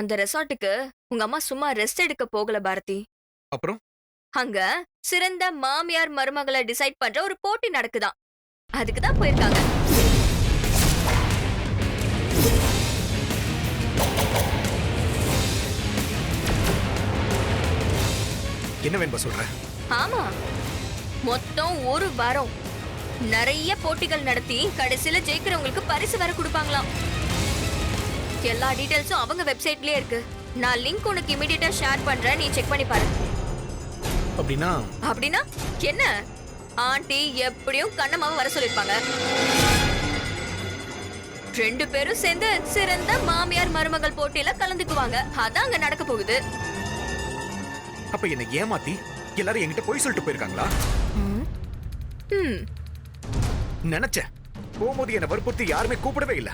அந்த ரெசார்ட்டுக்கு உங்க அம்மா சும்மா ரெஸ்ட் எடுக்க போகல பாரதி. அப்புறம் அங்க சிறந்த மாமியார் மருமகளை டிசைட் பண்ற ஒரு போட்டி நடக்குதாம். அதுக்கு தான் போயிருக்காங்க. என்ன வேணுமா சொல்ற? ஆமா, மொத்தம் ஒரு வாரம் நிறைய போட்டிகள் நடத்தி கடைசியில ஜெயிக்கிறவங்களுக்கு பரிசு வேற கொடுப்பாங்களாம். எல்லா டீடைல்ஸும் அவங்க வெப்சைட்லயே இருக்கு. நான் லிங்க் உனக்கு இமிடியேட்டா ஷேர் பண்றேன், நீ செக் பண்ணி பாரு. அப்படின்னா அப்படின்னா என்ன? ஆண்டி எப்படியும் கண்ணம்மாவை வர சொல்லிருப்பாங்க. ரெண்டு பேரும் சேர்ந்து சிறந்த மாமியார் மருமகள் போட்டியில கலந்துக்குவாங்க. அதான் அங்க நடக்க போகுது. அப்ப என்ன ஏமாத்தி எல்லாரும் என்கிட்ட போய் சொல்லிட்டு போயிருக்காங்களா? நினைச்சேன். போகும்போது என்ன வற்புறுத்தி யாருமே கூப்பிடவே இல்ல.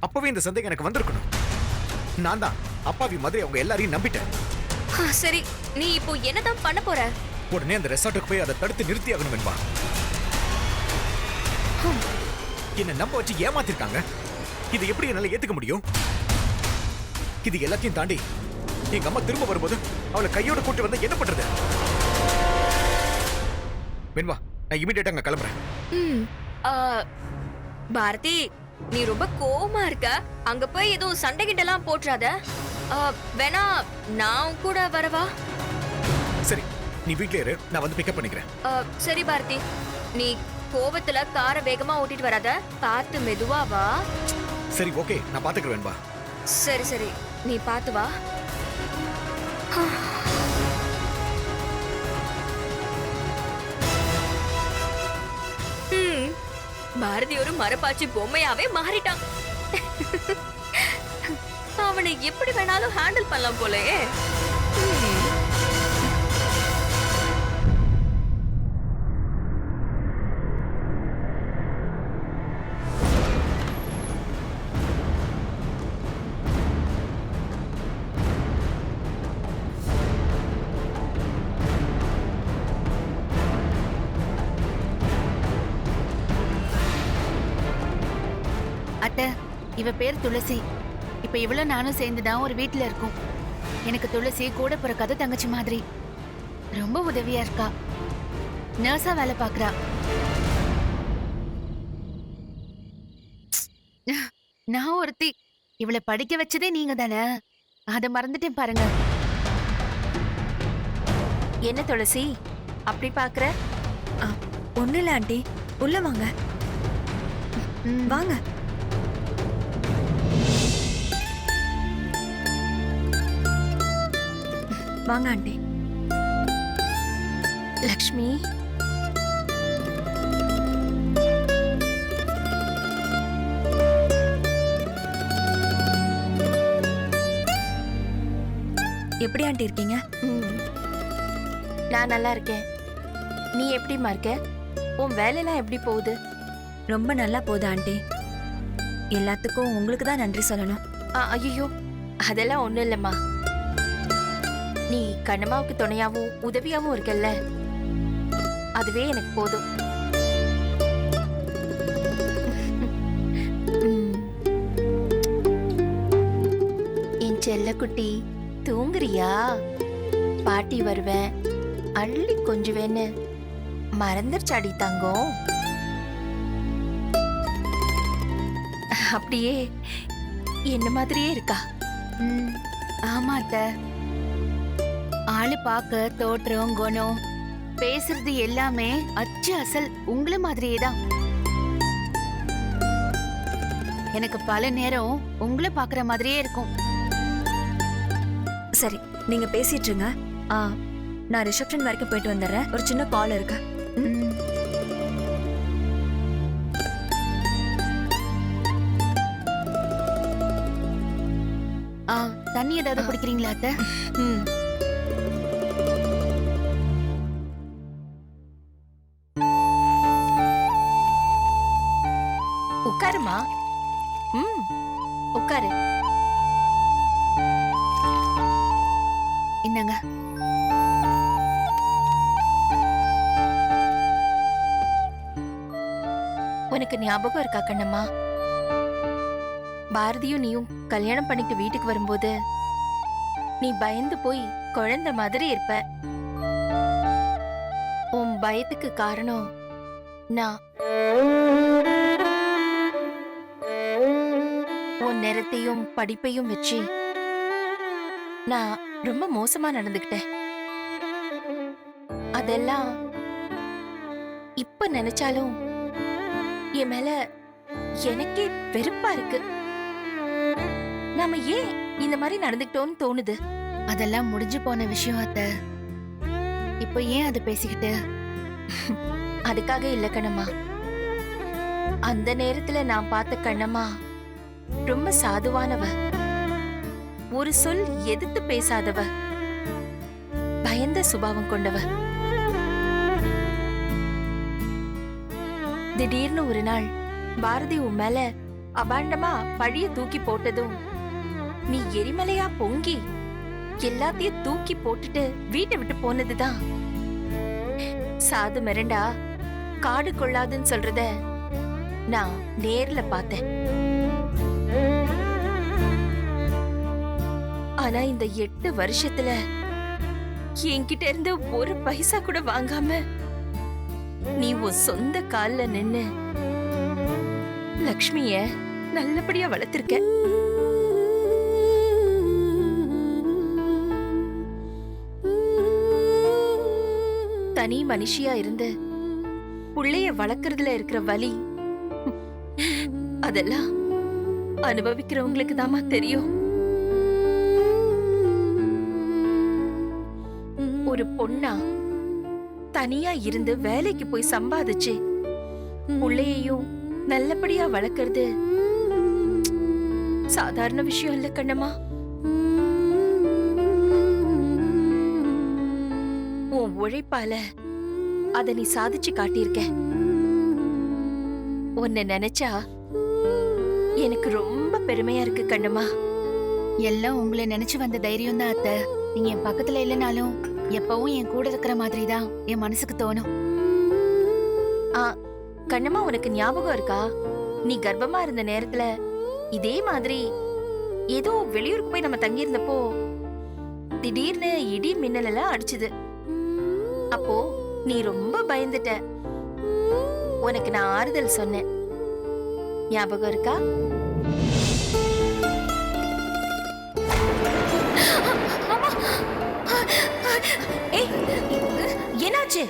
அப்பவே இந்த சந்தேகம் எனக்கு வந்திருக்கணும். நான் தான் அப்பாவி மாதிரி அவங்க எல்லாரையும் நம்பிட்டேன். சரி, நீ இப்போ என்னதான் பண்ண போற? உடனே அந்த ரெசார்ட்டுக்கு போய் அதை தடுத்து நிறுத்தி ஆகணும் என்பா. என்ன நம்ப வச்சு ஏமாத்திருக்காங்க. இது எப்படி என்னால ஏத்துக்க முடியும்? இது எல்லாத்தையும் தாண்டி எங்க அம்மா திரும்ப வரும்போது அவளை கையோட கூட்டு வந்து என்ன பண்றது? வெண்பா, நான் இமிடியேட்டா அங்க கிளம்புறேன். பாரதி, நீ ரொம்ப கோவமா இருக்க. அங்க போய் எதுவும் சண்டை கிட்டலாம் போட்டுறாத. வேணா நான் கூட வரவா? சரி, நீ வீட்லயே இரு, நான் வந்து பிக்கப் பண்ணிக்கிறேன். சரி பாரதி, நீ கோவத்துல காரை வேகமா ஓட்டிட்டு வராத, பார்த்து மெதுவா வா. சரி, ஓகே, நான் பாத்துக்கிறேன் வெண்பா. சரி சரி, நீ பார்த்து வா. பாரதி ஒரு மரப்பாச்சி பொம்மையாவே மாறிட்டான். அவனை எப்படி வேணாலும் ஹேண்டில் பண்ணலாம் போலயே. அத்தை, இவ பேர் துளசி. இப்ப இவ்வளவு நானும் சேர்ந்துதான் ஒரு வீட்டுல இருக்கோம். எனக்கு துளசி கூட பிறக்காத தங்கச்சி மாதிரி. ரொம்ப உதவியா இருக்கா. நர்ஸா வேலை பாக்குறா. நான் ஒருத்தி. இவளை படிக்க வச்சதே நீங்க தானே. அதை மறந்துட்டேன் பாருங்க. என்ன துளசி அப்படி பாக்குற? ஒண்ணு இல்ல ஆண்டி, உள்ள வாங்க. வாங்க. வாங்க ஆண்டி. லக்ஷ்மி, எப்படி ஆண்டி இருக்கீங்க? நான் நல்லா இருக்கேன். நீ எப்படிமா இருக்க? உன் வேலையெல்லாம் எப்படி போகுது? ரொம்ப நல்லா போகுது ஆண்டி. எல்லாத்துக்கும் உங்களுக்கு தான் நன்றி சொல்லணும். ஐயோ, அதெல்லாம் ஒண்ணும் இல்லம்மா. நீ கண்ணம்மாவுக்கு துணையாவும் உதவியாவும் இருக்கல்ல, அதுவே எனக்கு போதும். என் செல்லக்குட்டி, தூங்குறியா? பாட்டி வருவேன், அள்ளி கொஞ்சுவேன்னு மறந்துருச்சாடி தங்கம்? அப்படியே என்ன மாதிரியே இருக்கா? ஆமா அத்தை. ஆளு பார்க்க, தோற்றம், குணம், பேசுறது எல்லாமே அச்சு அசல் உங்கள மாதிரியே தான். எனக்கு பல நேரம் உங்களை பாக்குற மாதிரியே இருக்கும். சரி, நீங்க பேசிட்டு இருங்க. நான் ரிசப்ஷன் வரைக்கும் போயிட்டு வந்துடுறேன். ஒரு சின்ன கால் இருக்கு. தண்ணி ஏதாவது குடிக்கிறீங்களா அத்தை? உட்காருமா. உட்காரு. என்னங்க? உனக்கு ஞாபகம் இருக்கா கண்ணம்மா? பாரதியும் நீயும் கல்யாணம் பண்ணிட்டு வீட்டுக்கு வரும்போது நீ பயந்து போய் குழந்தை மாதிரி இருப்ப. உன் பயத்துக்கு காரணம் நான். உன் நிறத்தையும் படிப்பையும் வச்சு நான் ரொம்ப மோசமா நடந்துக்கிட்டேன். அதெல்லாம் இப்ப நினைச்சாலும் என் மேல எனக்கே வெறுப்பா இருக்கு. நாம ஏன் இந்த மாதிரி நடந்துக்கிட்டோம்னு தோணுது. அதெல்லாம் முடிஞ்சு போன விஷயம் அத்தை. இப்போ ஏன் அது பேசிக்கிட்டு? அதுக்காக இல்ல கண்ணம்மா. அந்த நேரத்துல நான் பார்த்த கண்ணம்மா ரொம்ப சாதுவானவ, ஒரு சொல் எதிர்த்து பேசாதவ, பயந்த சுபாவம் கொண்டவ. திடீர்னு ஒரு நாள் பாரதி உன் மேல அபாண்டமா பழிய தூக்கி போட்டதும் நீ எரிமலையா பொங்கி எல்லாத்தையும் தூக்கி போட்டுட்டு வீட்டை விட்டு போனதுதான். சாது மிரண்டா காடு கொள்ளாதுன்னு சொல்றத நான் நேர்ல பார்த்தேன். ஆனா இந்த 8 வருஷத்துல என்கிட்ட இருந்து ஒரு பைசா கூட வாங்காம நீ உன் சொந்த கால்ல நின்னு லக்ஷ்மிய நல்லபடியா வளர்த்திருக்க. தனி மனுஷியா இருந்து புள்ளைய வளர்க்கறதுல இருக்கிற வலி அதெல்லாம் அனுபவிக்கிறவங்களுக்கு தாமா தெரியும். ஒரு பொண்ணா தனியா இருந்து வேலைக்கு போய் சம்பாதிச்சு புள்ளையையும் நல்லபடியா வளர்க்கறது சாதாரண விஷயம் இல்ல கண்ணம்மா. உன் உழைப்பால அத நீ சாதிச்சு காட்டியிருக்க. உன்னை நினைச்சா எனக்கு ரொம்ப பெருமையா இருக்கு கண்ணம்மா. எல்லாம் உங்களை நினைச்சு வந்த தைரியம் தான் அத்தை. நீங்க என் பக்கத்துல இல்லைனாலும் எப்பவும் என் கூட இருக்கிற மாதிரி தான் என் மனசுக்கு தோணும். கண்ணம்மா, உனக்கு ஞாபகம் இருக்கா? நீ கர்ப்பமா இருந்த நேரத்துல இதே மாதிரி ஏதோ வெளியூருக்கு போய் நம்ம தங்கி இருந்தப்போ திடீர்னு இடி மின்னல் எல்லாம் அடிச்சுது. அப்போ நீ ரொம்ப பயந்துட்ட. உனக்கு நான் ஆறுதல் சொன்னேன். ஞாபகம் இருக்கா? ஏய், என்னாச்சு?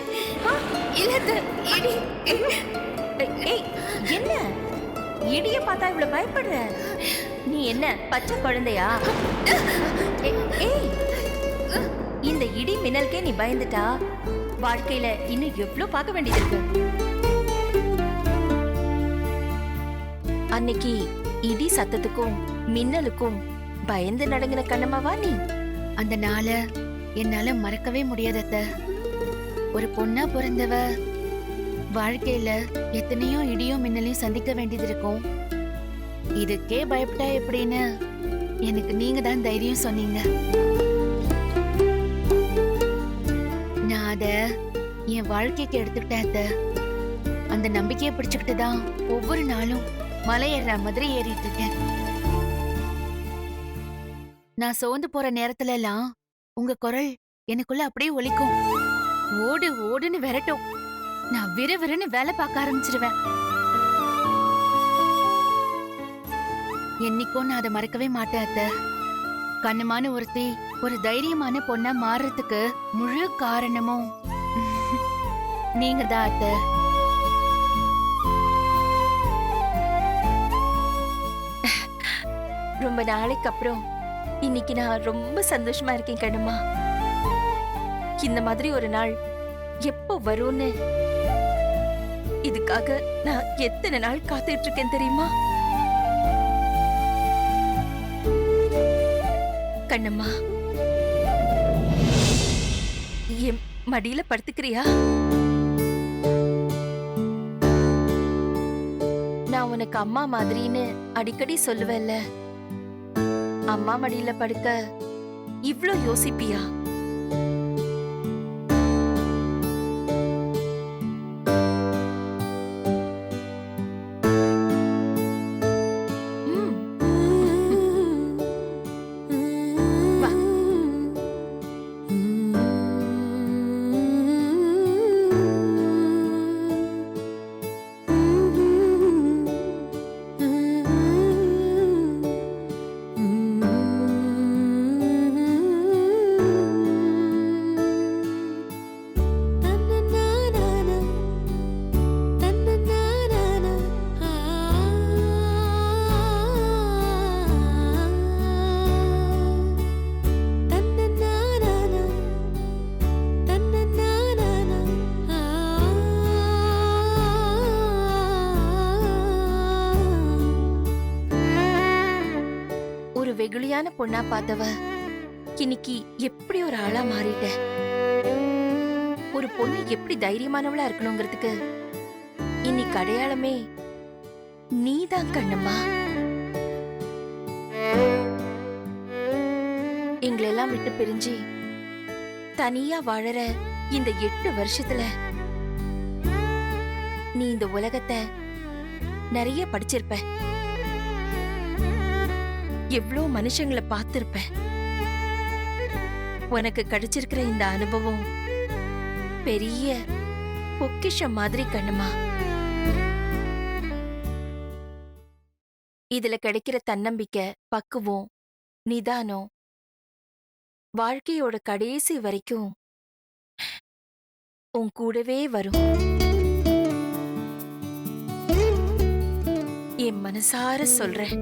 ஏய், என்ன இடிய பார்த்தா இவ்வளவு பயப்படுற? நீ என்ன பச்சை குழந்தையா? ஏய், இந்த இடி மின்னலுக்கே நீ பயந்துட்டா வாழ்க்கையில இன்னும் எவ்வளவு பார்க்க வேண்டியது இருக்கு. அன்னைக்கு இடி சத்தத்துக்கும் மின்னலுக்கும் பயந்து நடங்கின கண்ணம்மாவா நீ? அந்த நாளை என்னால மறக்கவே முடியாது அத்தை. ஒரு பொண்ணா பிறந்தவ வாழ்க்கையில எத்தனையோ இடியும் மின்னலையும் சந்திக்க வேண்டியது இருக்கும். இதுக்கே பயப்பட்டா எப்படின்னு எனக்கு நீங்க தான் தைரியம் சொன்னீங்க. நான் அத என் வாழ்க்கைக்கு எடுத்துக்கிட்டேன் அத்தை. அந்த நம்பிக்கையை பிடிச்சுக்கிட்டு தான் ஒவ்வொரு நாளும் மலை ஏறுற மாதிரி ஏறிட்டு இருக்கேன். நான் சோர்ந்து போற நேரத்துல எல்லாம் உங்க குரல் எனக்குள்ள அப்படியே ஒலிக்கும். ஓடு ஓடுன்னு விரட்டும். நான் விறுவிறுன்னு வேலை பார்க்க ஆரம்பிச்சிருவேன். என்னைக்கும் நான் அதை மறக்கவே மாட்டேன் அத்தை. கண்ணுமான ஒருத்தி ஒரு தைரியமான பொண்ணா மாறுறதுக்கு முழு காரணமும் நீங்க தான் அத்தை. ரொம்ப நாளைக்கு அப்புறம் இன்னைக்கு நான் ரொம்ப சந்தோஷமா இருக்கேன் கண்ணம்மா. இந்த மாதிரி ஒரு நாள் எப்போ வரும்னு இதுக்காக நான் எத்தனை நாள் காத்துட்டு இருக்கேன் தெரியுமா? கண்ணம்மா, என் மடியில படுத்துக்கிறியா? நான் உனக்கு அம்மா மாதிரின்னு அடிக்கடி சொல்லுவேன்ல. அம்மா மடியில படுக்க இவ்ளோ யோசிப்பியா? வா, அமைதியான பொண்ணா பார்த்தவ இன்னைக்கு எப்படி ஒரு ஆளா மாறிட்ட. ஒரு பொண்ணு எப்படி தைரியமானவளா இருக்கணுங்கிறதுக்கு இன்னைக்கு அடையாளமே நீதான் கண்ணம்மா. எங்களெல்லாம் விட்டு பிரிஞ்சு தனியா வாழற இந்த 8 வருஷத்துல நீ இந்த உலகத்தை நிறைய படிச்சிருப்ப, எவ்வளோ மனுஷங்களை பார்த்திருப்ப. உனக்கு கிடைச்சிருக்கிற இந்த அனுபவம் பெரிய பொக்கிஷம் மாதிரி கண்ணுமா. இதுல கிடைக்கிற தன்னம்பிக்கை, பக்குவம், நிதானம் வாழ்க்கையோட கடைசி வரைக்கும் உன் கூடவே வரும். என் மனசார சொல்றேன்,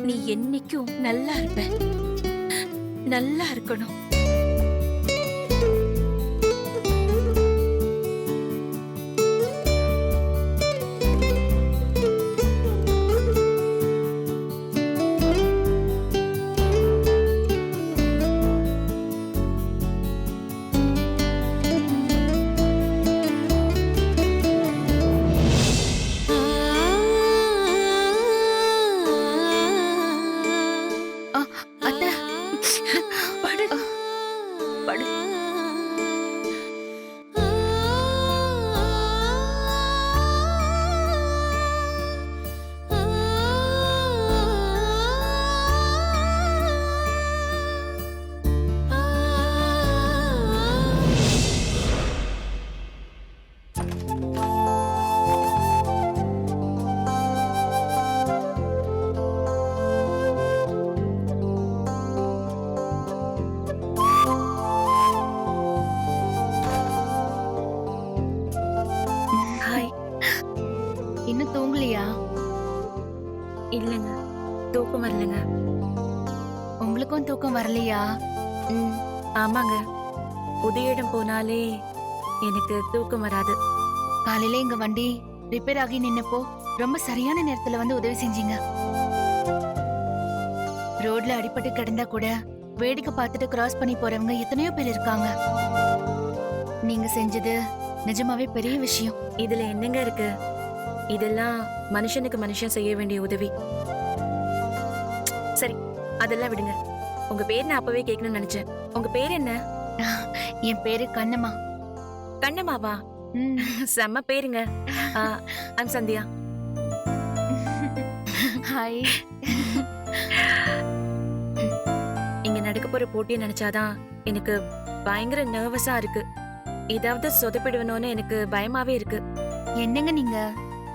நீ என்னைக்கும் நல்லா இருப்ப, நல்லா இருக்கணும். அத்தை, படு படு. ஹாய். இன்னும் தூங்கலையா? இல்லைங்க, தூக்கம் வரலங்க. உங்களுக்கும் தூக்கம் வரலையா? ஆமாங்க, புதிய இடம் போனாலே எனக்கு தூக்கம் வராது. காலையில எங்க வண்டி ரிப்பேர் ஆகி நின்னப்போ ரொம்ப சரியான நேரத்துல வந்து உதவி செஞ்சீங்க. ரோட்ல அடிபட்டு கிடந்தா கூட வேடிக்கை பார்த்துட்டு கிராஸ் பண்ணி போறவங்க எத்தனையோ பேர் இருக்காங்க. நீங்க செஞ்சது நிஜமாவே பெரிய விஷயம். இதுல என்னங்க இருக்கு? இதெல்லாம் மனுஷனுக்கு மனுஷன் செய்ய வேண்டிய உதவி. சரி, அதெல்லாம் விடுங்க. உங்க பேர் நான் அப்பவே கேட்கணும்னு நினைச்சேன். உங்க பேர் என்ன? என் பேரு கண்ணம்மா. கண்ணம்மாவா? ம். செம்ம பேருங்க. ஐம் சந்தியா. ஹாய். இங்க நடக்க போற போட்டியை நினைச்சாதான் எனக்கு பயங்கர நர்வஸா இருக்கு. ஏதாவது சொதப்பிடுவனோன்னு எனக்கு பயமாவே இருக்கு. என்னங்க நீங்க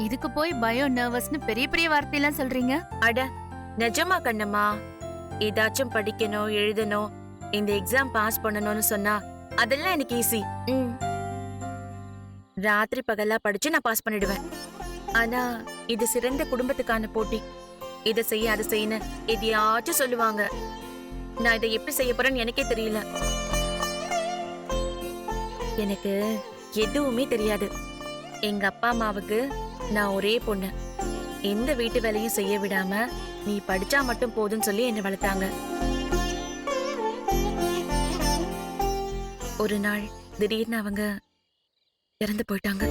இதுக்கு போய் பயம் நர்வஸ்னு பெரிய பெரிய வார்த்தையெல்லாம் சொல்றீங்க? அட நிஜமா கண்ணம்மா, ஏதாச்சும் படிக்கணும், எழுதணும், இந்த எக்ஸாம் பாஸ் பண்ணணும்னு சொன்னா அதெல்லாம் எனக்கு ஈஸி. ராத்திரி பகலா படிச்சு நான் பாஸ் பண்ணிடுவேன். ஆனா இது சிறந்த குடும்பத்துக்கான போட்டி. இதை செய்ய அதை செய்யணும் எதையாச்சும் சொல்லுவாங்க. நான் இதை எப்படி செய்ய போறேன்னு எனக்கே தெரியல. எனக்கு எதுவுமே தெரியாது. எங்க அப்பா அம்மாவுக்கு நான் ஒரே பொண்ணு. எந்த வீட்டு வேலையும் செய்ய விடாம நீ படிச்சா மட்டும் போதும்னு சொல்லி என்னை வளர்த்தாங்க. ஒரு நாள் திடீர்னு அவங்க இறந்து போயிட்டாங்க.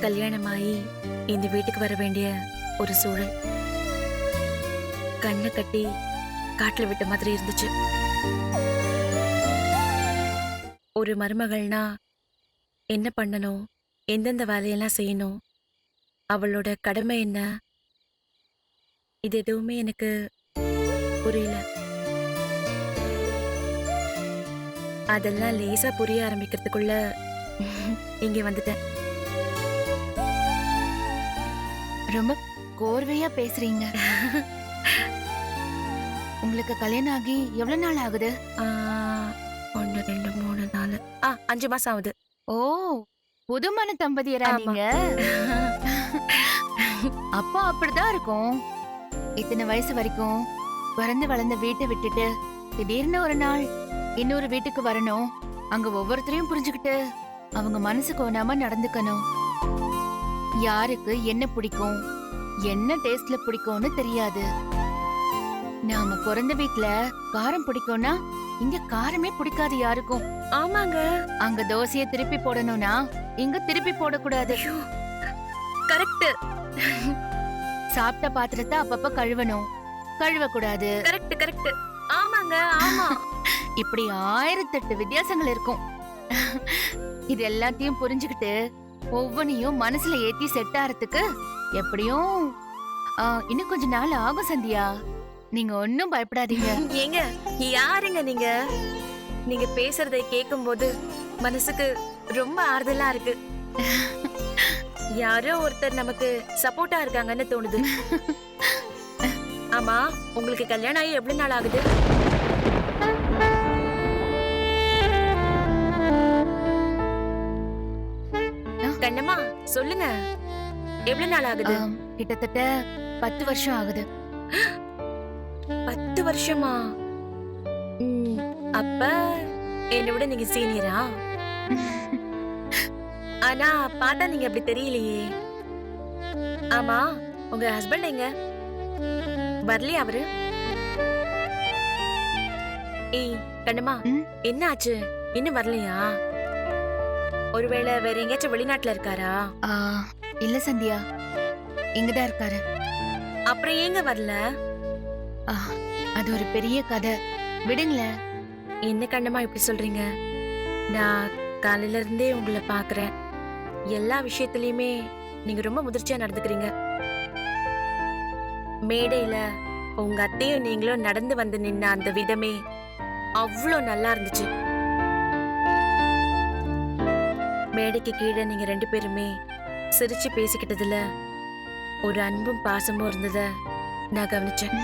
கல்யாணமாயி இந்த வீட்டுக்கு வர வேண்டிய ஒரு சூழல். கண்ணை கட்டி காட்டுல விட்ட மாதிரி இருந்துச்சு. ஒரு மருமகள்னா என்ன பண்ணணும், எந்தெந்த வேலையெல்லாம் செய்யணும், அவளோட கடமை என்ன, இது எதுவுமே எனக்கு புரியல. அதெல்லாம் லேசா புரிய ஆரம்பிக்கிறதுக்குள்ள இங்க வந்துட்டேன். ரொம்ப கோர்வையா பேசுறீங்க. உங்களுக்கு கல்யாணம் ஆகி எவ்வளவு நாள் ஆகுது? 1 2 3 4 5 மாசம் ஆகுது. ஓ, புதுமண தம்பதியரா ஆமா. நீங்க? அப்போ அப்படிதான் இருக்கும். இத்தனை வயசு வரைக்கும் பிறந்து வளர்ந்த வீட்டை விட்டுட்டு திடீர்னு ஒரு நாள் இன்னொரு வீட்டுக்கு வரணும். அங்க ஒவ்வொருத்தரையும் புரிஞ்சுக்கிட்டு அவங்க மனசு கோணாம நடந்துக்கணும். யாருக்கு என்ன பிடிக்கும், என்ன டேஸ்ட்ல பிடிக்கும்னு தெரியாது. நாம பிறந்த வீட்ல காரம் பிடிக்கும்னா இங்க காரமே பிடிக்காது யாருக்கும். ஆமாங்க. அங்க தோசைய திருப்பி போடணும்னா இங்க திருப்பி போடக்கூடாது. கரெக்ட் சாப்பிட்ட பாத்திரத்தை அப்பப்ப கழுவணும், கழுவக்கூடாது. Correct correct. ஆமாங்க ஆமா. இப்படி 1008 வித்தியாசங்கள் இருக்கும். இது எல்லாத்தையும் புரிஞ்சுக்கிட்டு ஒவ்வொன்னையும் மனசுல ஏத்தி செட் ஆறதுக்கு எப்படியும் இன்னும் கொஞ்ச நாள் ஆகும் சந்தியா. நீங்க ஒன்னும் பயப்படாதீங்க. ஏங்க யாருங்க நீங்க? நீங்க பேசுறதை கேட்கும்போது மனசுக்கு ரொம்ப ஆறுதலா இருக்கு. யாரோ ஒருத்தர் நமக்கு சப்போர்ட்டா இருக்காங்கன்னு தோணுது. ஆமா, உங்களுக்கு கல்யாணம் ஆகி எவ்வளவு நாள் ஆகுது? கண்ணம்மா சொல்லுங்க, எவ்வளவு நாள் ஆகுது? கிட்டத்தட்ட 10 வருஷம் ஆகுது. 10 வருஷமா? அப்ப என்னை விட நீங்க சீனியரா? ஆனா பார்த்தா நீங்க அப்படி தெரியலையே. ஆமா, உங்க ஹஸ்பண்ட் எங்க? வரலையா அவரு? ஏய் கண்ணம்மா, என்ன ஆச்சு? இன்னும் வரலையா? ஒருவேளை வேற எங்கேயாச்சும் வெளிநாட்டுல இருக்காரா? இல்ல சந்தியா, இங்கதான் இருக்காரு. அப்புறம் ஏங்க வரல? அது ஒரு பெரிய கதை, விடுங்களேன். என்ன கண்ணம்மா இப்படி சொல்றீங்க? நான் காலையில இருந்தே உங்களை பாக்குறேன். எல்லா விஷயத்திலயுமே நீங்க ரொம்ப முதிர்ச்சியா நடந்துக்கிறீங்க. மேடையில உங்க அத்தையும் நீங்களும் நடந்து வந்து நின்ன அந்த விதமே அவ்வளோ நல்லா இருந்துச்சு. மேடைக்கு கீழே நீங்க 2 பேருமே சிரிச்சு பேசிக்கிட்டதுல ஒரு அன்பும் பாசமும் இருந்தத நான் கவனிச்சேன்.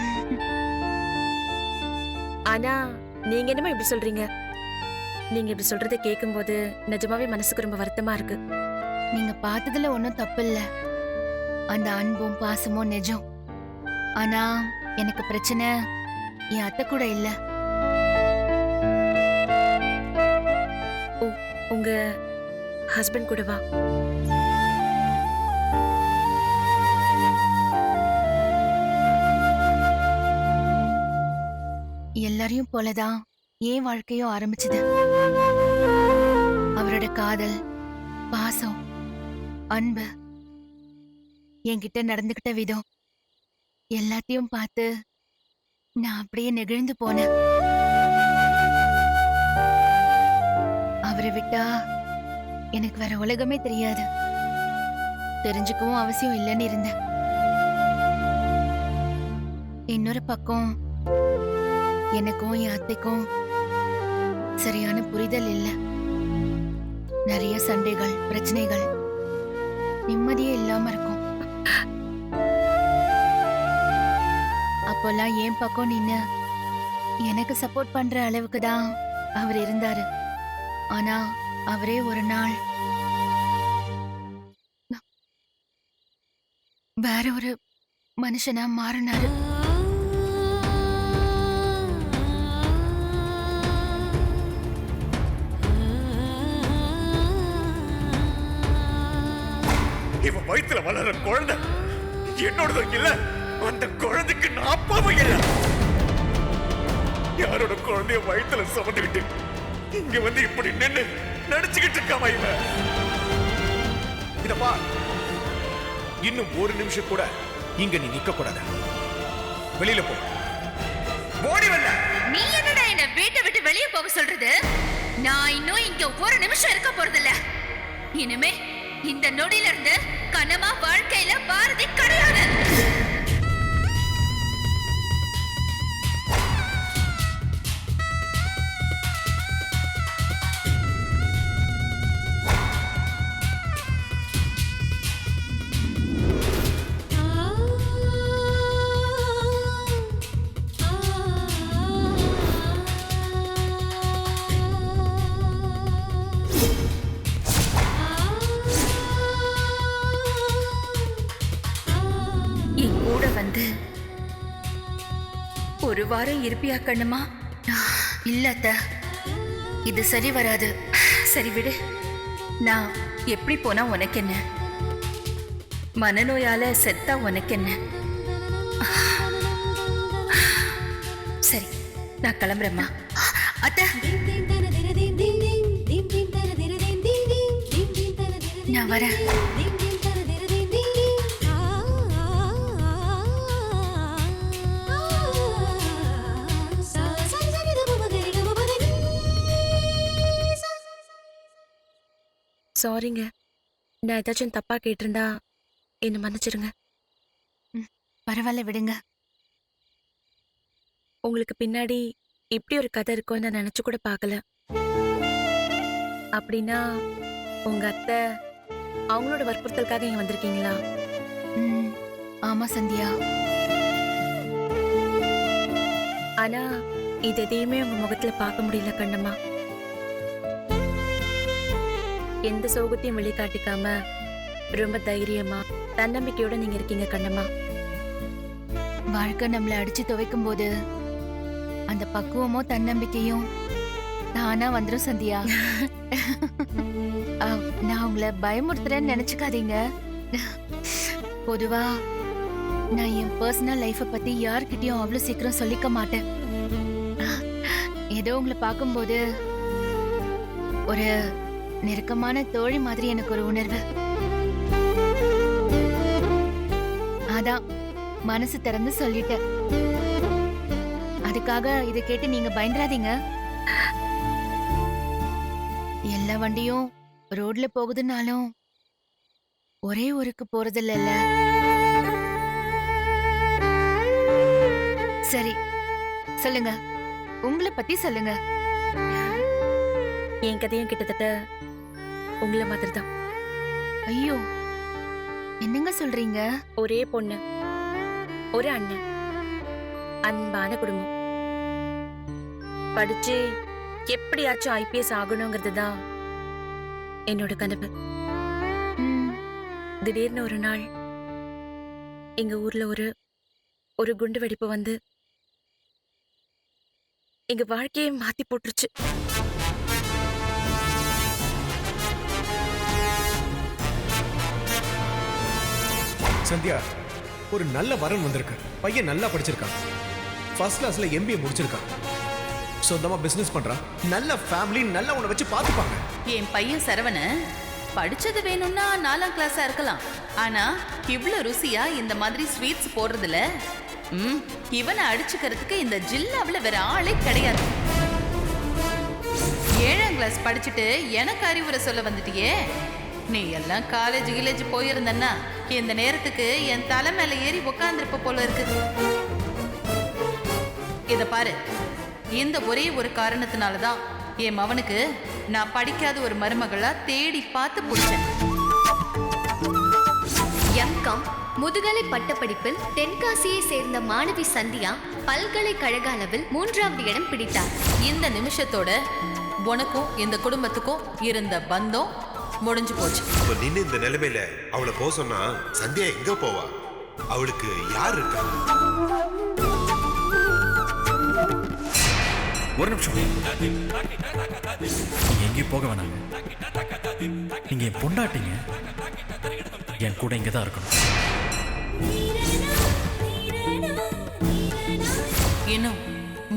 ஆனா நீங்க என்னமா இப்படி சொல்றீங்க? நீங்க இப்படி சொல்றதை கேட்கும்போது நிஜமாவே மனசுக்கு ரொம்ப வருத்தமா இருக்கு. நீங்க பார்த்ததுல ஒன்னும் தப்பு இல்ல. அந்த அன்பும் பாசமும் நிஜம். ஆனா எனக்கு பிரச்சனை என் அத்தை கூட இல்ல. உங்க ஹஸ்பண்ட் கூடவா? எல்லாரையும் போலதான் ஏன் வாழ்க்கையும் ஆரம்பிச்சது. அவரோட காதல், பாசம், அன்பு, என்கிட்ட நடந்துகிட்ட விதம் எல்லாத்தையும் பார்த்து நான் அப்படியே நெகிழ்ந்து போனேன். அவரை விட்டா எனக்கு வேற உலகமே தெரியாது. தெரிஞ்சுக்கவும் அவசியம் இல்லைன்னு இருந்தேன். இன்னொரு பக்கம் எனக்கும் என் அத்தைக்கும் சரியான புரிதல் இல்ல. நிறைய சண்டைகள், பிரச்சனைகள், நிம்மதியே இல்லாம இருக்கும். அப்போல்லாம் என் பக்கம் நின்னு எனக்கு சப்போர்ட் பண்ற அளவுக்கு தான் அவர் இருந்தாரு. ஆனா அவரே ஒரு நாள் வேற ஒரு மனுஷனா மாறினாரு. இவன் வயித்துல வளர குழந்தை என்னோடதும் இல்ல. அந்த குழந்தைக்கு நான் அப்பாவும் இல்ல. யாரோட குழந்தைய வயித்துல சுமந்துக்கிட்டு இங்க வந்து இப்படி நின்னு நடிச்சுக்கிட்டு இருக்காம இவன். இதப்பா, இன்னும் ஒரு நிமிஷம் கூட இங்க நீ நிக்க கூடாது. வெளியில போ. ஓடி வரல. நீ என்னடா என்ன வீட்டை விட்டு வெளியே போக சொல்றது? நான் இன்னும் இங்க ஒரு நிமிஷம் இருக்க போறதில்ல. இனிமே இந்த நொடியில இருந்து கனமா வாழ்க்கையில பாரதி கிடையாது. ஒரு வாரம் இருப்பியா கண்ணுமா? இல்ல அத்தை, இது சரி வராது. சரி விடு, நான் எப்படி போனா உனக்கு என்ன? மனநோயால செத்தா உனக்கு என்ன? சரி, நான் கிளம்புறேம்மா. அத்தை, நான் வரேன். சாரிங்க, நான் ஏதாச்சும் தப்பா கேட்டிருந்தா என்ன மன்னிச்சிருங்க. பரவாயில்ல, விடுங்க. உங்களுக்கு பின்னாடி இப்படி ஒரு கதை இருக்கும்னு நான் நினைச்சு கூட பார்க்கல. அப்படின்னா உங்க அத்தை அவங்களோட வற்புறுத்தலுக்காக இங்க வந்திருக்கீங்களா? ம், ஆமா சந்தியா. ஆனா இது எதையுமே உங்க முகத்துல பார்க்க முடியல கண்ணம்மா. எந்த சோகத்தையும் வெளிக்காட்டிக்காம ரொம்ப தைரியமா தன்னம்பிக்கையோட நீங்க இருக்கீங்க கண்ணம்மா. வாழ்க்கை நம்மளை அடிச்சு துவைக்கும் போது அந்த பக்குவமோ தன்னம்பிக்கையும் தானா வந்துரும் சந்தியா. நான் உங்களை பயமுறுத்துறேன்னு நினைச்சுக்காதீங்க. பொதுவா நான் என் பர்சனல் லைஃப பத்தி யார்கிட்டயும் அவ்வளவு சீக்கிரம் சொல்லிக்க மாட்டேன். ஏதோ உங்களை பார்க்கும்போது ஒரு நெருக்கமான தோழி மாதிரி எனக்கு ஒரு உணர்வு. அதான் மனசு திறந்து சொல்லிட்டேன். அதுக்காக இதை கேட்டு நீங்க பயந்துராதீங்க. எல்லா வண்டியும் ரோட்ல போகுதுன்னாலும் ஒரே ஊருக்கு போறது இல்லைல்ல. சரி, சொல்லுங்க, உங்களை பத்தி சொல்லுங்க. என் கதையும் கிட்டத்தட்ட உங்களை மாதிரி தான். ஐயோ, என்னங்க சொல்றீங்க? ஒரே பொண்ணு, ஒரு அண்ணன், அன்பான குடும்பம். படிச்சு எப்படியாச்சும் ஐபிஎஸ் ஆகணுங்கிறது தான் என்னோட கனவு. ம், திடீர்னு ஒரு நாள் எங்க ஊர்ல ஒரு குண்டு வெடிப்பு வந்து எங்க வாழ்க்கையை மாத்தி போட்டுருச்சு. சந்தியா, ஒரு நல்ல வரன் வந்திருக்கு. பையன் நல்லா படிச்சிருக்கான். ஃபர்ஸ்ட் கிளாஸ்ல MBA முடிச்சிருக்கான். சொந்தமா பிசினஸ் பண்றான். நல்ல ஃபேமிலி, நல்ல உன்னை வச்சு பாத்துப்பாங்க. என் பையன் சரவண படிச்சது வேணும்னா 4ஆம் கிளாஸா இருக்கலாம். ஆனா இவ்ளோ ருசியா இந்த மாதிரி ஸ்வீட்ஸ் போடுறதுல இவனை அடிச்சுக்கிறதுக்கு இந்த ஜில்லாவில் வேற ஆளே கிடையாது. 7ஆம் கிளாஸ் படிச்சுட்டு எனக்கு அறிவுரை சொல்ல வந்துட்டியே. நீ எல்லாம் காலேஜ் போயிருந்தன்னா இந்த நேரத்துக்கு என் தலை மேல ஏறி உக்காந்துருப்ப போல இருக்குது. இத பாரு, இந்த ஒரே ஒரு காரணத்தினாலதான் என் மவனுக்கு நான் படிக்காத ஒரு மருமகளா தேடி பார்த்து பிடிச்சேன். எம்காம் முதுகலை பட்டப்படிப்பில் தென்காசியை சேர்ந்த மாணவி சந்தியா பல்கலைக்கழக அளவில் 3வது இடம் பிடித்தார். இந்த நிமிஷத்தோட உனக்கும் இந்த குடும்பத்துக்கும் இருந்த பந்தம் முடிஞ்சு போச்சு. இப்ப நின்னு இந்த நிலைமையில அவளை போக சொன்னா சந்தியா எங்க போவா? அவளுக்கு யார் இருக்கா? ஒரு நிமிஷம், நீங்க எங்கேயும் போக வேணாங்க. நீங்க என் பொண்டாட்டிங்க, என் கூட இங்கதான் இருக்கணும். இன்னும்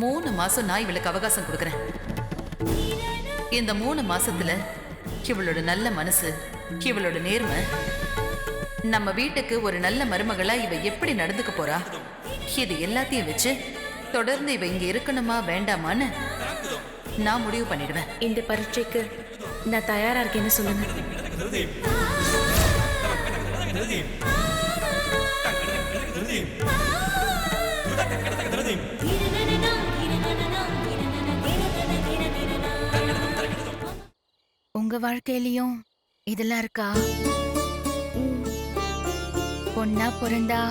3 மாசம் நான் இவளுக்கு அவகாசம் கொடுக்குறேன். இந்த 3 மாசத்துல இவளோட நல்ல மனசு, இவளோட நேர்மை, நம்ம வீட்டுக்கு ஒரு நல்ல மருமகளா இவ எப்படி நடந்துக்க போறா, இது எல்லாத்தையும் வச்சு தொடர்ந்து இவ இங்க இருக்கணுமா வேண்டாமான்னு நான் முடிவு பண்ணிடுவேன். இந்த பரீட்சைக்கு நான் தயாரா இருக்கேன்னு சொல்லுங்க. உங்க வாழ்க்கையிலயும் இதெல்லாம் இருக்கா? பொண்ணா பிறந்தா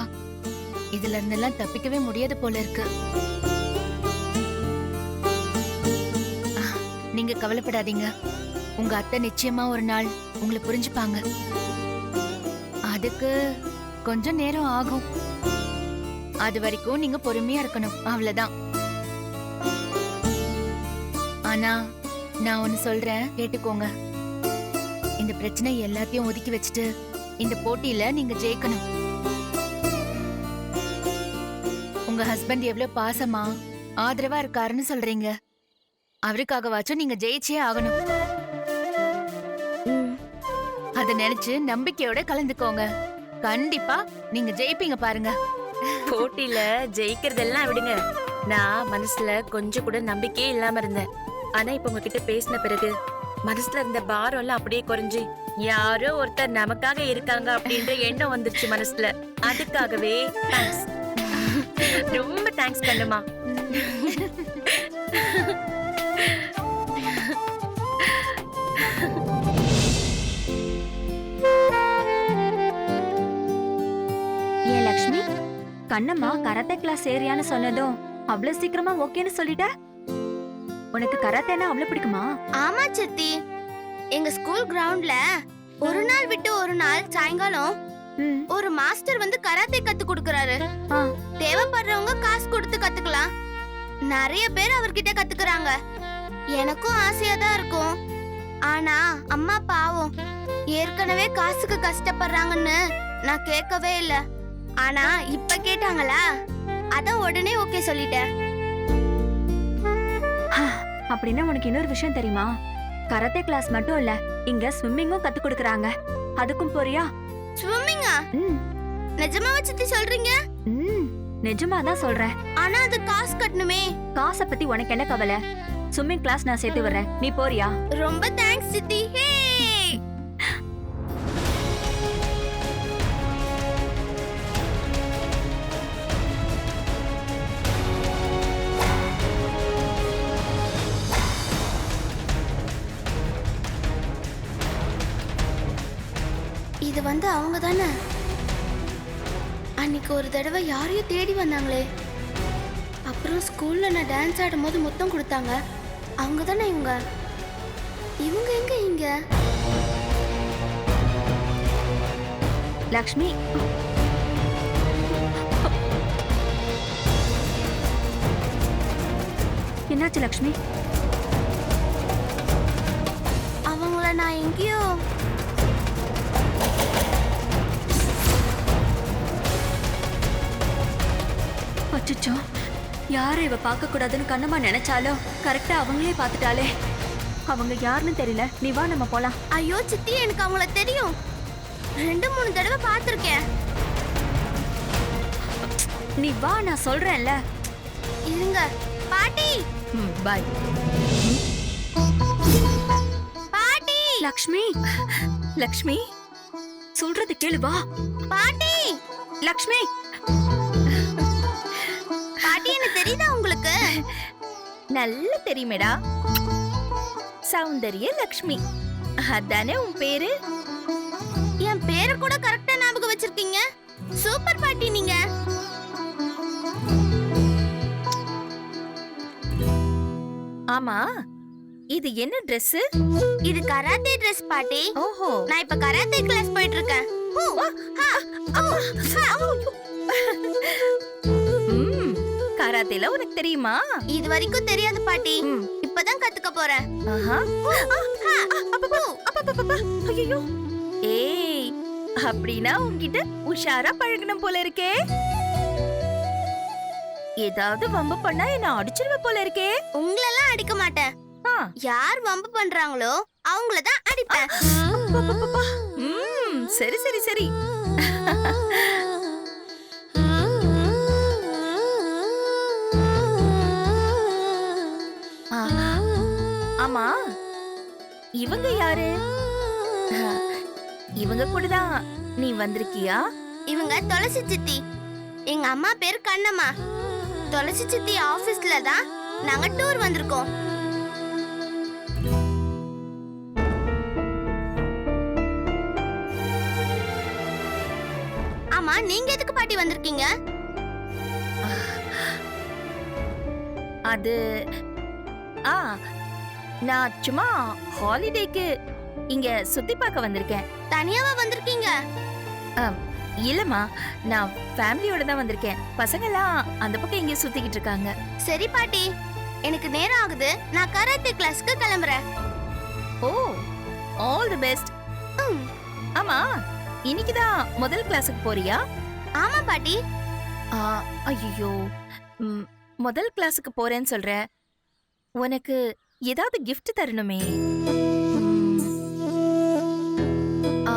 இதுல இருந்தெல்லாம் தப்பிக்கவே முடியாது போல இருக்கு. நீங்க கவலைப்படாதீங்க. உங்க அத்தை நிச்சயமா ஒரு நாள் உங்களை புரிஞ்சுப்பாங்க. அதுக்கு கொஞ்சம் நேரம் ஆகும். அது வரைக்கும் நீங்க பொறுமையா இருக்கணும், அவ்வளவுதான். ஆனா நான் ஒன்னு சொல்றேன், கேட்டுக்கோங்க. இந்த பிரச்சனை எல்லாத்தையும் ஒதுக்கி வச்சுட்டு இந்த போட்டியில நீங்க ஜெயிக்கணும். உங்க ஹஸ்பண்ட் எவ்வளவு பாசமா ஆதரவா இருக்காருன்னு சொல்றீங்க. அவருக்காகவாச்சும் நீங்க ஜெயிச்சே ஆகணும். அத நினைச்சு நம்பிக்கையோட கலந்துக்கோங்க. கண்டிப்பா நீங்க ஜெயிப்பீங்க பாருங்க. போட்டியில ஜெயிக்கிறதெல்லாம் விடுங்க. நான் மனசுல கொஞ்சம் கூட நம்பிக்கையே இல்லாம இருந்தேன். ஆனா இப்ப உங்ககிட்ட பேசின பிறகு மனசுல இருந்த பாரம் எல்லாம் அப்படியே குறைஞ்சு யாரோ ஒருத்தர் நமக்காக இருக்காங்க அப்படின்ற எண்ணம் வந்துருச்சு மனசுல. அதுக்காகவே தேங்க்ஸ், ரொம்ப தேங்க்ஸ் கண்ணுமா. ஏன் லக்ஷ்மி, கண்ணம்மா கராத்தே கிளாஸ் ஏரியான்னு சொன்னதும் அவ்வளவு சீக்கிரமா ஓகேன்னு சொல்லிட்ட? உனக்கு கராத்தேனா அவ்வளவு பிடிக்குமா? ஆமா சித்தி, எங்க ஸ்கூல் கிரவுண்ட்ல ஒரு நாள் விட்டு ஒரு நாள் சாயங்காலம் ஒரு மாஸ்டர் வந்து கராத்தே கத்து கொடுக்கறாரு. தேவைப்படுறவங்க காசு கொடுத்து கத்துக்கலாம். நிறைய பேர் அவர்கிட்ட கத்துக்கறாங்க. எனக்கும் ஆசையா தான் இருக்கும். ஆனா அம்மா பாவம் ஏற்கனவே காசுக்கு கஷ்டப்படுறாங்கன்னு நான் கேட்கவே இல்ல. ஆனா இப்ப கேட்டாங்களா, அதான் உடனே ஓகே சொல்லிட்டேன். அப்படின்னா உனக்கு இன்னொரு விஷயம் தெரியுமா? கராத்தே கிளாஸ் மட்டும் இல்ல, இங்க ஸ்விம்மிங்கும் கத்து கொடுக்கறாங்க. அதுக்கும் போறியா? ஸ்விம்மிங்கா? நிஜமாவா சித்தி சொல்றீங்க? நிஜமா தான் சொல்றேன். ஆனா அது காசு கட்டணுமே. காசை பத்தி உனக்கு என்ன கவலை? ஸ்விம்மிங் கிளாஸ் நான் சேர்த்து வர்றேன், நீ போறியா? ரொம்ப தேங்க்ஸ் சித்தி. ஹே, இது வந்து அவங்க தானே அன்னைக்கு ஒரு தடவை யாரையும் தேடி வந்தாங்களே, அப்புறம் ஸ்கூல்ல நான் டான்ஸ் ஆடும் போது முத்தம் கொடுத்தாங்க. அவங்க தானே இவங்க? இவங்க எங்க இங்க? லக்ஷ்மி, என்னாச்சு லக்ஷ்மி? அவங்கள நான் எங்கேயோ அச்சச்சோ, யாரை இவ பார்க்க கூடாதுன்னு கண்ணம்மா நினைச்சாலும் கரெக்டா அவங்களே பார்த்துட்டாலே. அவங்க யாருன்னு தெரியல. நீ வா, நம்ம போலாம். ஐயோ சித்தி, எனக்கு அவங்கள தெரியும். 2-3 தடவை பார்த்திருக்கேன். நீ வா, நான் சொல்றேன்ல. இருங்க பாட்டி. பாய். பாட்டி, லக்ஷ்மி, லக்ஷ்மி சொல்றது கேளு, வா. பாட்டி, லக்ஷ்மி, பாட்டி என்ன தெரியுதா உங்களுக்கு? நல்ல தெரியுமேடா. சௌந்தர்ய லக்ஷ்மி அதானே உன் பேரு? என் பேரை கூட கரெக்டா ஞாபகம் வச்சிருக்கீங்க. சூப்பர் பாட்டி நீங்க. ஆமா, இது என்ன Dress? இது கராத்தே Dress பாட்டி. ஓஹோ, நான் இப்ப கராத்தே கிளாஸ் போயிட்டு இருக்கேன். கராத்தேல உனக்கு தெரியுமா? இது வரைக்கும் தெரியாது பாட்டி. இப்பதான் கத்துக்க போறேன். ஆஹா. ஐயோ, ஏய், அப்படின்னா உன்கிட்ட உஷாரா பழகணும் போல இருக்கே. ஏதாவது வம்பு பண்ணா என்ன அடிச்சிருவ போல இருக்கே. உங்களெல்லாம் அடிக்க மாட்டேன். யார் வம்பு பண்றாங்களோ அவங்கள தான் அடிப்பேன். சரி சரி சரி. ஆமா, இவங்க யாரு? இவங்க கூட தான் நீ வந்திருக்கியா? இவங்க துளசி சித்தி. எங்க அம்மா பேர் கண்ணம்மா. துளசி சித்தி ஆபீஸ்ல தான் நாங்க டூர் வந்திருக்கோம். ஆமா, நீங்க எதுக்கு பாட்டி வந்திருக்கீங்க? அது நான் சும்மா ஹாலிடேக்கு இங்க சுத்தி பார்க்க வந்திருக்கேன். தனியாவா வந்திருக்கீங்க? இல்லம்மா, நான் ஃபேமிலியோட தான் வந்திருக்கேன். பசங்கெல்லாம் அந்த பக்கம் இங்க சுத்திக்கிட்டு இருக்காங்க. சரி பாட்டி, எனக்கு நேரம் ஆகுது. நான் கராத்தே கிளாஸ்க்கு கிளம்புறேன். ஓ, ஆல் தி பெஸ்ட். ஆமா, இன்னைக்குதான் முதல் கிளாஸுக்கு போறியா? ஆமா பாட்டி. ஐயோ, முதல் கிளாஸுக்கு போறேன்னு சொல்ற. உனக்கு ஏதாவது gift தரணுமே. ஆ,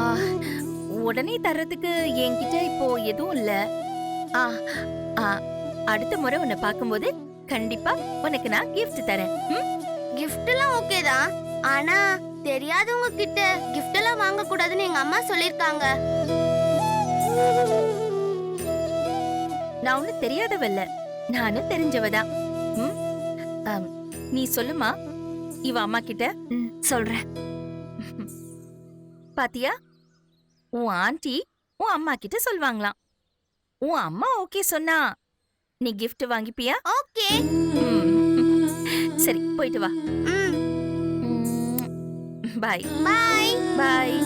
உடனே தர்றதுக்கு என்கிட்ட இப்போ எதுவும் இல்ல. ஆ, ஆ, அடுத்த முறை உன்னை பார்க்கும்போது கண்டிப்பா உனக்கு நான் gift தரேன். gift எல்லாம் ஓகே தான். ஆனா தெரியாதவங்க கிட்ட gift எல்லாம் வாங்க கூடாதுன்னு எங்க அம்மா சொல்லிருக்காங்க. நான் ஒண்ணு தெரியாதவல்ல, நானும் தெரிஞ்சவதான். நீ சொல்லுமா இவ அம்மா கிட்ட. சொல்றேன். பாத்தியா, உன் ஆண்டி உன் அம்மா கிட்ட சொல்வாங்களாம். உன் அம்மா ஓகே சொன்னா நீ gift வாங்கிப்பியா? ஓகே. சரி, போயிட்டு வா. பாய் பாய். பாய்.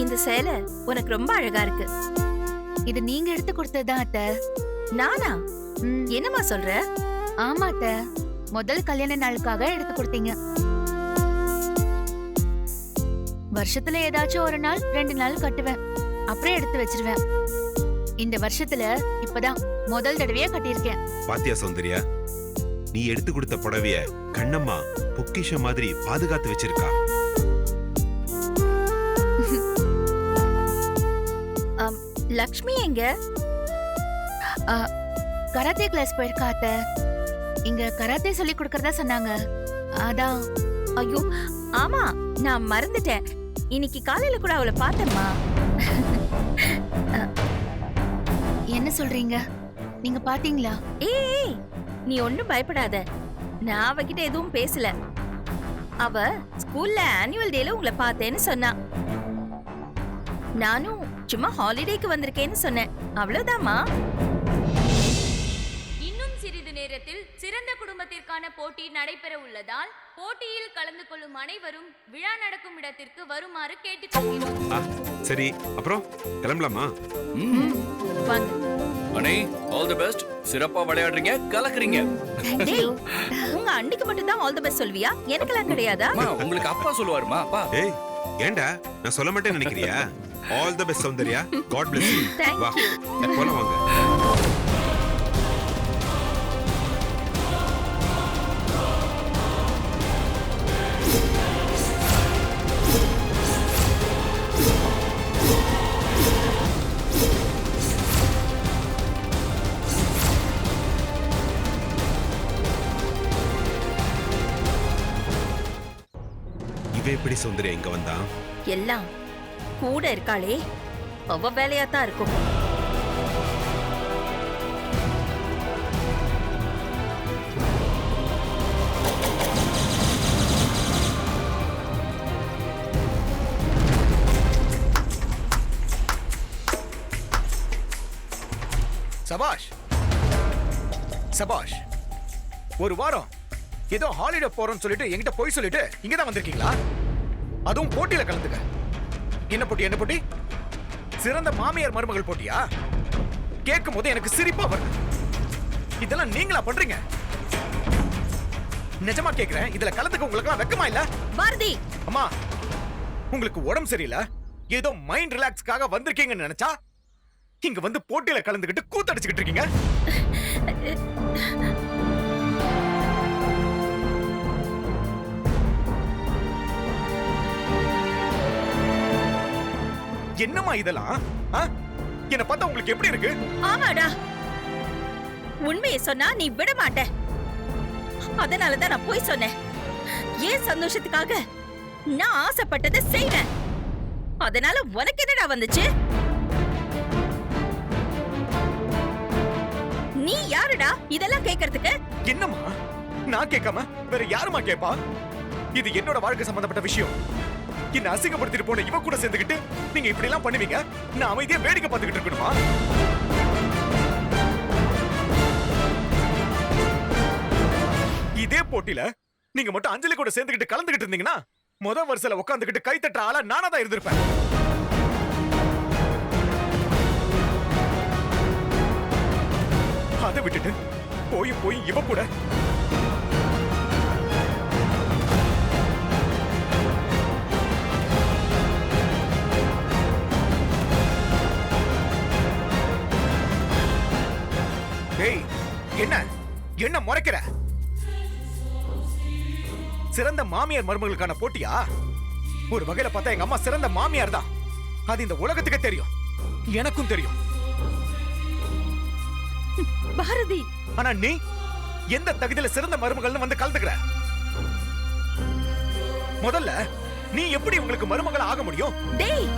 இந்த சேலை உனக்கு ரொம்ப அழகா இருக்கு. இது நீங்க எடுத்து கொடுத்ததுதான் அத்தை. நானா? என்னம்மா சொல்ற? ஆமா அத்தை, முதல் கல்யாண நாளுக்காக எடுத்து கொடுத்தீங்க. வருஷத்துல ஏதாச்சும் ஒரு நாள் 2 நாள் கட்டுவேன், அப்புறம் எடுத்து வச்சிருவேன். இந்த வருஷத்துல இப்பதான் முதல் தடவையா கட்டியிருக்கேன். பாத்தியா சௌந்தர்யா, நீ எடுத்து கொடுத்த புடவைய கண்ணம்மா பொக்கிஷம் மாதிரி பாதுகாத்து வச்சிருக்கா. லக்ஷ்மி எங்க? கராத்தே கிளாஸ் போயிருக்கா அத்தை. இங்க கராத்தே சொல்லி கொடுக்கறதா சொன்னாங்க, அதான். ஐயோ ஆமா, நான் மறந்துட்டேன். இன்னைக்கு காலையில கூட அவளை பார்த்தேம்மா. என்ன சொல்றீங்க? நீங்க பாத்தீங்களா? ஏய், நீ ஒண்ணும் பயப்படாத. நான் அவகிட்ட எதுவும் பேசல. அவ ஸ்கூல்ல ஆனுவல் டேல உங்களை பார்த்தேன்னு சொன்னா. நானும் சும்மா ஹாலிடேக்கு வந்திருக்கேன்னு சொன்னேன், அவ்வளவுதாம்மா. இன்னும் சிறிது நேரத்தில் சிறந்த குடும்பத்திற்கான போட்டி நடைபெற உள்ளதால் போட்டியில் கலந்து கொள்ளும் அனைவரும் விழா நடக்கும் இடத்திற்கு வருமாறு கேட்டுக்கொள்கிறோம். சரி, அப்புறம் கிளம்பலாமா? வாங்க. அண்ணே, ஆல் தி பெஸ்ட். சிறப்பா விளையாடுறீங்க, கலக்குறீங்க. டேய், உங்க அண்ணிக்கு மட்டும் தான் ஆல் தி பெஸ்ட் சொல்வியா? எனக்கெல்லாம் கிடையாதா? அம்மா, உங்களுக்கு அப்பா சொல்லுவாருமா? அப்பா. ஏய், ஏண்டா நான் சொல்ல மாட்டேன்னு நினைக்கிறியா? All the best Soundarya. God bless you. Thank வா, போலாம் வாங்க. இவ எப்படி சௌந்தர்யா இங்க வந்தா? எல்லாம் கூட இருக்காளே, அவ வேலையா தான் இருக்கும். சபாஷ் சபாஷ். ஒரு வாரம் ஏதோ ஹாலிடே போறோம்னு சொல்லிட்டு என்கிட்ட போய் சொல்லிட்டு இங்க தான் வந்திருக்கீங்களா? அதுவும் போட்டியில கலந்துக்க. என்ன போட்டி? என்ன போட்டி? சிறந்த மாமியார் மருமகள் போட்டியா? கேட்கும் போது எனக்கு சிரிப்பா வருது. இதெல்லாம் நீங்களா பண்றீங்க? நிஜமா கேக்குறேன், இதுல கலந்துக்க உங்களுக்கு எல்லாம் வெக்கமா இல்ல? பாரதி, அம்மா, உங்களுக்கு உடம்பு சரியில்லை, ஏதோ மைண்ட் ரிலாக்ஸ்க்காக வந்திருக்கீங்கன்னு நினைச்சா இங்க வந்து போட்டியில கலந்துக்கிட்டு கூத்தடிச்சுக்கிட்டு இருக்கீங்க. என்னம்மா இதெல்லாம்? என்ன பார்த்தா உங்களுக்கு எப்படி இருக்கு? ஆமாடா, உண்மையை சொன்னா நீ விட மாட்ட. அதனாலதான் நான் போய் சொன்னேன். ஏன் சந்தோஷத்துக்காக நான் ஆசைப்பட்டதை செய்வேன். அதனால உனக்கு என்னடா வந்துச்சு? நீ யாருடா இதெல்லாம் கேட்கறதுக்கு? என்னம்மா, நான் கேட்காம வேற யாருமா கேப்பா? இது என்னோட வாழ்க்கை சம்பந்தப்பட்ட விஷயம். என்ன அசிங்கப்படுத்திட்டு போன இவ கூட சேர்ந்துக்கிட்டு நீங்க இப்படி எல்லாம் பண்ணுவீங்க? நான் அமைதியா வேடிக்கை பார்த்துக்கிட்டு இருக்கணுமா? இதே போட்டியில நீங்க மட்டும் அஞ்சலி கூட சேர்ந்துக்கிட்டு கலந்துக்கிட்டு இருந்தீங்கன்னா முத வரிசையில உட்காந்துக்கிட்டு கை தட்டுற ஆளா நானா தான் இருந்திருப்பேன். அதை விட்டுட்டு போய் போய் இவ கூட டேய், என்ன என்ன முறைக்கிற? சிறந்த மாமியார் மருமகளுக்கான போட்டியா? ஒரு வகையில பார்த்தா எங்க அம்மா சிறந்த மாமியார் தான். அது இந்த உலகத்துக்கே தெரியும், எனக்கும் தெரியும். பாரதி, ஆனா நீ எந்த தகுதியில சிறந்த மருமகள்னு வந்து கலந்துக்கிற? முதல்ல நீ எப்படி உங்களுக்கு மருமகள் ஆக முடியும்? டேய்,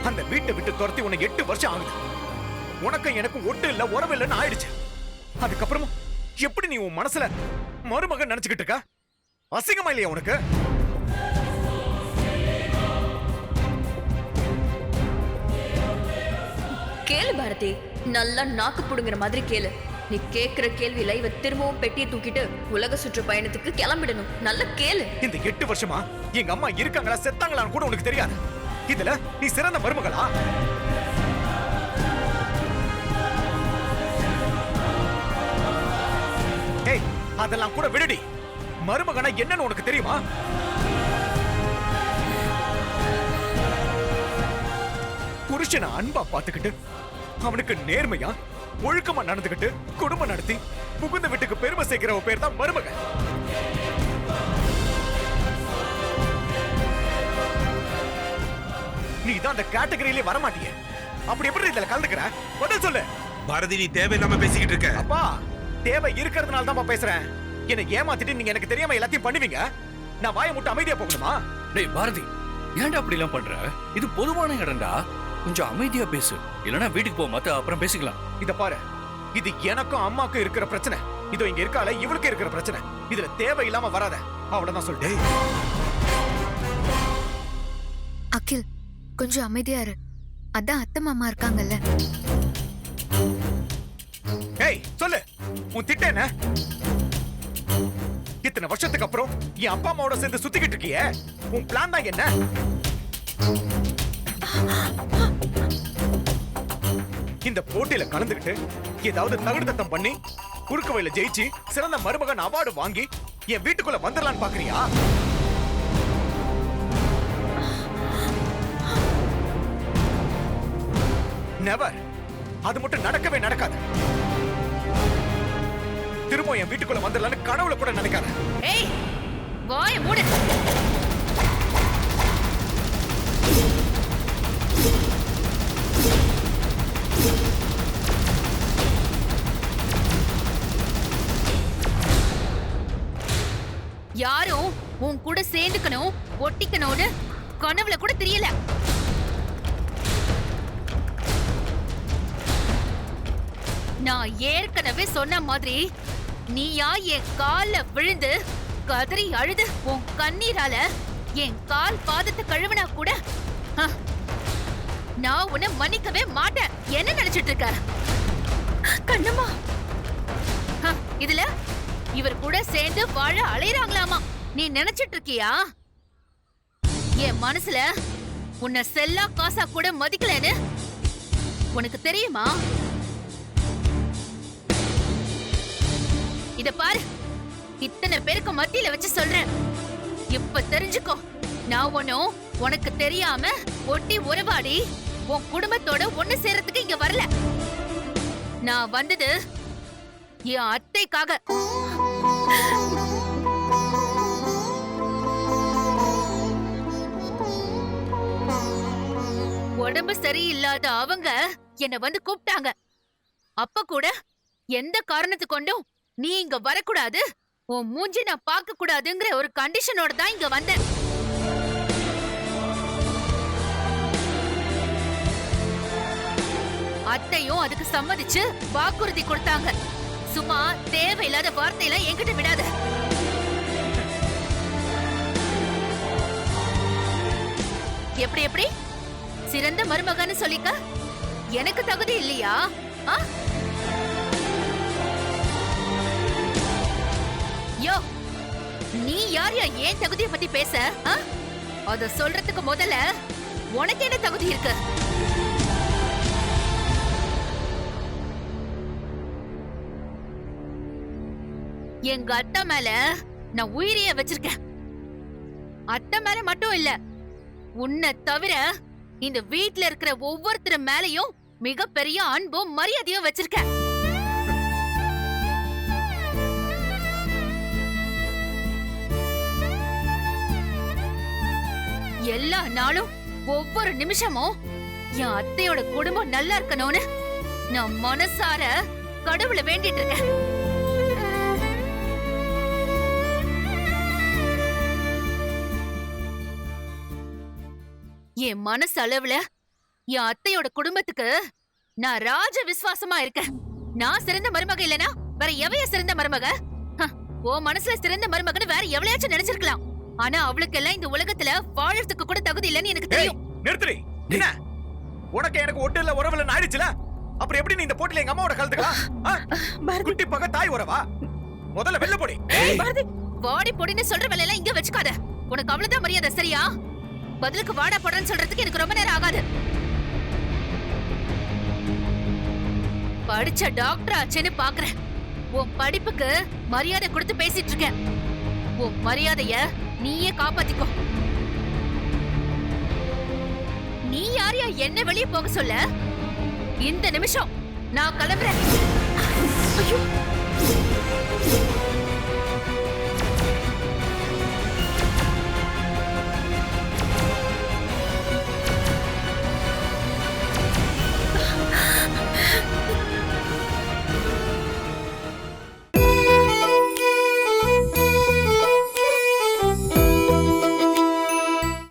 அந்த வீட்டை விட்டு துரத்தி உனக்கு 8 வருஷம் ஆகுது. உனக்கும் எனக்கும் ஒட்டு இல்ல, உறவு இல்லைன்னு ஆயிடுச்சு. அதுக்கப்புறமும் எப்படி நீ உன் மனசுல மருமகன் நினைச்சுக்கிட்டு இருக்க? அசிங்கமா இல்லையா உனக்கு? கேளு பாரதி, நல்லா நாக்கு புடுங்குற மாதிரி கேளு. நீ கேக்குற கேள்வியில இவ திரும்பவும் பெட்டியை தூக்கிட்டு உலக சுற்று பயணத்துக்கு கிளம்பிடணும். நல்லா கேளு. இந்த 8 வருஷமா எங்க அம்மா இருக்காங்களா செத்தாங்களான்னு கூட உனக்கு தெரியாது. இதுல நீ சிறந்த மருமகளா? ஏய், அதெல்லாம் கூட விடுடி. மருமகனா என்னன்னு உனக்கு தெரியுமா? புருஷனை அன்பா பாத்துக்கிட்டு அவனுக்கு நேர்மையா ஒழுக்கமா நடந்துகிட்டு குடும்பம் நடத்தி புகுந்த வீட்டுக்கு பெருமை சேர்க்கிறவ பேர் தான் மருமக. நீ தான் அந்த கேட்டகரியிலே வரமாட்டிய. அப்படி எப்படி இதுல கலந்துக்கிற? பதில் சொல்லு. பாரதி, நீ தேவையில்லாம பேசிக்கிட்டு இருக்க. அப்பா, தேவை இருக்கிறதுனால தான் பேசுறேன். என்ன ஏமாத்திட்டு நீங்க எனக்கு தெரியாம எல்லாத்தையும் பண்ணுவீங்க. நான் வாயை முட்டு அமைதியா போகணுமா? டேய் பாரதி, ஏன்டா அப்படி எல்லாம் பண்ற? இது பொதுவான இடம்டா, கொஞ்சம் அமைதியா பேசு. இல்லனா வீட்டுக்கு போ, மத்த அப்புறம் பேசிக்கலாம். இத பாரு, இது எனக்கும் அம்மாக்கும் இருக்கிற பிரச்சனை. இதோ இங்க இருக்கால இவளுக்கு இருக்கிற பிரச்சனை. இதுல தேவையில்லாம வராத. அவ்வளவுதான் சொல்லிட்டு. அகில், கொஞ்சம் அமைதியா இரு. அதான் அத்தை மாமா இருக்காங்கல்ல. ஏய், சொல்லு, உன் திட்டம் என்ன? இத்தனை வருஷத்துக்கு அப்புறம் என் அப்பா அம்மாவோட சேர்ந்து சுத்திக்கிட்டு இருக்கியே, உன் பிளான் தான் என்ன? இந்த போட்டியில கலந்துக்கிட்டு ஏதாவது தகுடுதத்தம் பண்ணி குறுக்கு வழியில ஜெயிச்சு சிறந்த மருமகன் அவார்டு வாங்கி என் வீட்டுக்குள்ள வந்துடலான்னு பாக்குறியா? நெவர். அது மட்டும் நடக்கவே நடக்காது. திரும்ப என் வீட்டுக்குள்ள வந்துடலான்னு கனவுல கூட நினைக்காத. ஏய், வாயை மூடு. யாரும் உன் கூட சேர்ந்துக்கணும் ஒட்டிக்கணும்னு கனவுல கூட தெரியல. நான் ஏற்கனவே சொன்ன மாதிரி நீயா என் கால்ல விழுந்து கதறி அழுது உன் கண்ணீரால என் கால் பாதத்தை கழுவினா கூட நான் உன்னை மன்னிக்கவே மாட்டேன். என்ன நினைச்சிட்டு இருக்க கண்ணம்மா? இதுல இவர் கூட சேர்ந்து வாழ அலையறாங்களாமா. நீ நினைச்சிட்டு இருக்கியா என் மனசுல உன்னை செல்லா காசா கூட மதிக்கலன்னு உனக்கு தெரியுமா? இத பாரு, இத்தனை பேருக்கு மத்தியில வச்சு சொல்றேன். இப்ப தெரிஞ்சுக்கோ, நான் ஒன்னும் உனக்கு தெரியாம ஒட்டி உறவாடி உன் குடும்பத்தோட ஒண்ணு சேர்றதுக்கு இங்க வரல. நான் வந்தது என் அத்தைக்காக. உடம்பு சரியில்லாத அவங்க என்ன வந்து கூப்பிட்டாங்க. அப்ப கூட எந்த காரணத்து கொண்டும் நீ இங்க வரக்கூடாது, உன் மூஞ்சி நான் பார்க்க கூடாதுங்கிற ஒரு கண்டிஷனோட தான் இங்க வந்தேன். அத்தையும் அதுக்கு சம்மதிச்சு வாக்குறுதி கொடுத்தாங்க. சும்மா தேவையில்லாத வார்த்தையெல்லாம் என்கிட்ட விடாத. எப்படி எப்படி சிறந்த மருமகன்னு சொல்லிக்க எனக்கு தகுதி இல்லையா? யோ, நீ யார் ஏன் தகுதியை பத்தி பேச? அத சொல்றதுக்கு முதல்ல உனக்கு என்ன தகுதி இருக்கு? எங்க அத்தை மேல நான் உயிரைய வச்சிருக்கேன். அத்தை மேல மட்டும் இல்ல, உன்னை தவிர இந்த வீட்ல இருக்கிற ஒவ்வொருத்தர் மேலயும் மிகப்பெரிய அன்பும் மரியாதையும் வச்சிருக்கேன். எல்லா நாளும் ஒவ்வொரு நிமிஷமும் என் அத்தையோட குடும்பம் நல்லா இருக்கணும்னு நான் மனசார கடவுளை வேண்டிட்டு இருக்கேன். என் மனசு அளவுல என் அத்தையோட குடும்பத்துக்கு நான் ராஜ விசுவாசமா இருக்கேன். நான் சிறந்த மருமக இல்லனா வேற எவைய சிறந்த மருமக? ஓ மனசுல சிறந்த மருமகன்னு வேற எவ்வளையாச்சும் நினைச்சிருக்கலாம். ஆனா அவளுக்கு எல்லாம் இந்த உலகத்துல வாழறதுக்கு கூட தகுதி இல்லைன்னு எனக்கு தெரியும். நிறுத்துறி. என்ன உனக்கு எனக்கு ஒட்டு இல்ல உறவுல ஆயிடுச்சுல, அப்புறம் எப்படி நீ இந்த போட்டில எங்க அம்மாவோட கலந்துக்கலாம்? குட்டி பக்க தாய் உறவா? முதல்ல வெள்ள போடி. வாடி பொடின்னு சொல்ற வேலையெல்லாம் இங்க வச்சுக்காத. உனக்கு அவ்வளவுதான் மரியாதை, சரியா? பதிலுக்கு வாடா போடான்னு சொல்றதுக்கு எனக்கு ரொம்ப நேரம் ஆகாது. படிச்ச டாக்டர் ஆச்சுன்னு பாக்குறேன். உன் படிப்புக்கு மரியாதை கொடுத்து பேசிட்டு இருக்கேன். உன் மரியாதைய நீயே காப்பாத்திக்கோ. நீ யாரையா என்ன வெளியே போக சொல்ல? இந்த நிமிஷம் நான் கிளம்புறேன். ஐயோ